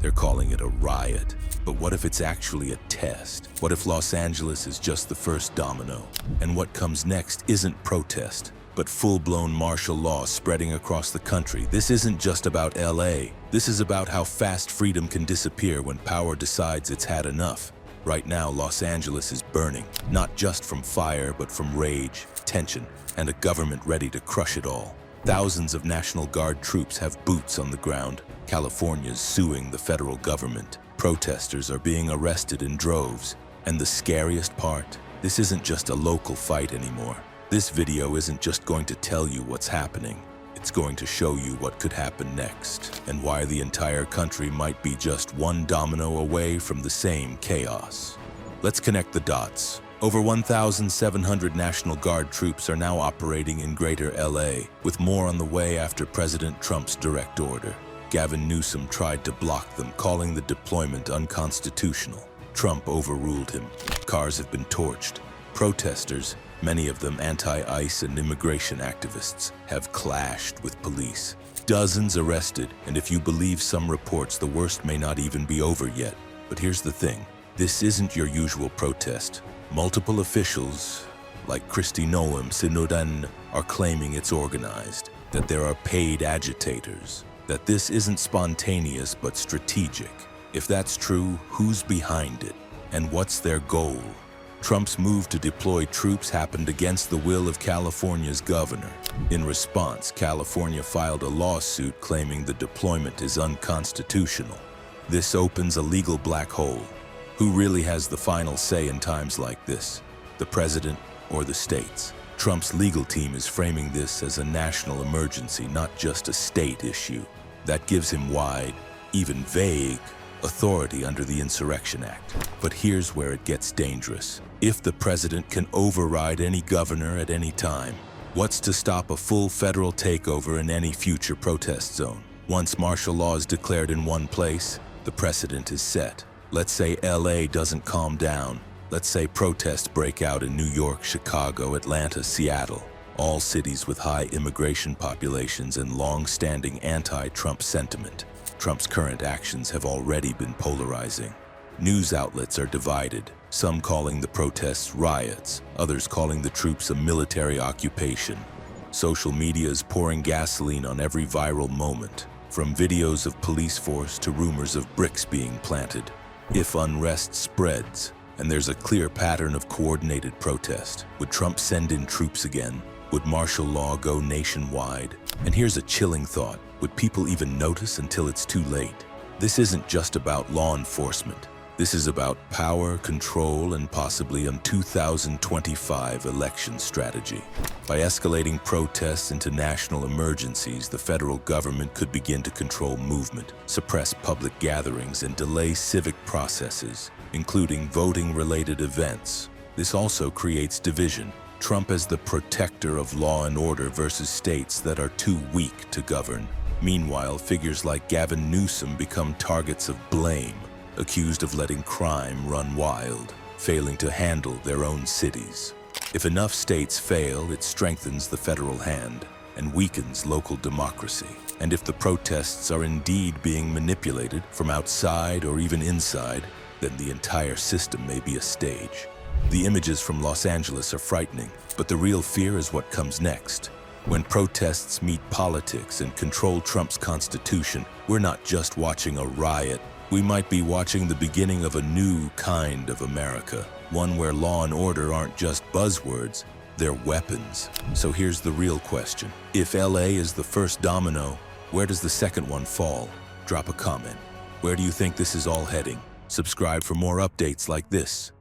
They're calling it a riot. But what if it's actually a test? What if Los Angeles is just the first domino? And what comes next isn't protest, but full-blown martial law spreading across the country. This isn't just about LA. This is about how fast freedom can disappear when power decides it's had enough. Right now, Los Angeles is burning, not just from fire, but from rage, tension, and a government ready to crush it all. Thousands of National Guard troops have boots on the ground. California's suing the federal government. Protesters are being arrested in droves. And the scariest part, this isn't just a local fight anymore. This video isn't just going to tell you what's happening. It's going to show you what could happen next, and why the entire country might be just one domino away from the same chaos. Let's connect the dots. Over 1,700 National Guard troops are now operating in Greater LA, with more on the way after President Trump's direct order. Gavin Newsom tried to block them, calling the deployment unconstitutional. Trump overruled him. Cars have been torched. Protesters, many of them anti-ICE and immigration activists, have clashed with police. Dozens arrested, and if you believe some reports, the worst may not even be over yet. But here's the thing. This isn't your usual protest. Multiple officials, like Kristi Noem Sinodan, are claiming it's organized, that there are paid agitators, that this isn't spontaneous but strategic. If that's true, who's behind it? And what's their goal? Trump's move to deploy troops happened against the will of California's governor. In response, California filed a lawsuit claiming the deployment is unconstitutional. This opens a legal black hole. Who really has the final say in times like this? The president or the states? Trump's legal team is framing this as a national emergency, not just a state issue. That gives him wide, even vague, authority under the Insurrection Act. But here's where it gets dangerous. If the president can override any governor at any time, what's to stop a full federal takeover in any future protest zone? Once martial law is declared in one place, the precedent is set. Let's say LA doesn't calm down. Let's say protests break out in New York, Chicago, Atlanta, Seattle, all cities with high immigration populations and long-standing anti-Trump sentiment. Trump's current actions have already been polarizing. News outlets are divided, some calling the protests riots, others calling the troops a military occupation. Social media is pouring gasoline on every viral moment, from videos of police force to rumors of bricks being planted. If unrest spreads, and there's a clear pattern of coordinated protest, would Trump send in troops again? Would martial law go nationwide? And here's a chilling thought. Would people even notice until it's too late? This isn't just about law enforcement. This is about power, control, and possibly a 2025 election strategy. By escalating protests into national emergencies, the federal government could begin to control movement, suppress public gatherings, and delay civic processes, including voting-related events. This also creates division. Trump as the protector of law and order versus states that are too weak to govern. Meanwhile, figures like Gavin Newsom become targets of blame, accused of letting crime run wild, failing to handle their own cities. If enough states fail, it strengthens the federal hand and weakens local democracy. And if the protests are indeed being manipulated from outside or even inside, then the entire system may be a stage. The images from Los Angeles are frightening, but the real fear is what comes next. When protests meet politics and control Trump's constitution, we're not just watching a riot. We might be watching the beginning of a new kind of America, one where law and order aren't just buzzwords, they're weapons. So here's the real question. If LA is the first domino, where does the second one fall? Drop a comment. Where do you think this is all heading? Subscribe for more updates like this.